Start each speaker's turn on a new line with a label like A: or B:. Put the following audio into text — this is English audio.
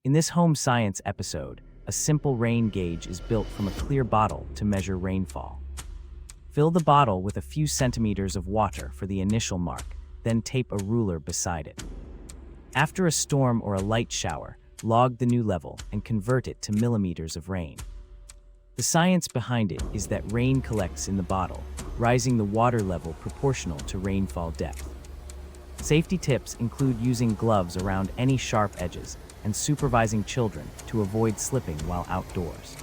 A: In this home science episode, a simple rain gauge is built from a clear bottle to measure rainfall. Fill the bottle with a few centimeters of water for the initial mark, then tape a ruler beside it. After a storm or a light shower, log the new level and convert it to millimeters of rain. The science behind it is that rain collects in the bottle, rising the water level proportional to rainfall depth. Safety tips include using gloves around any sharp edges and supervising children to avoid slipping while outdoors.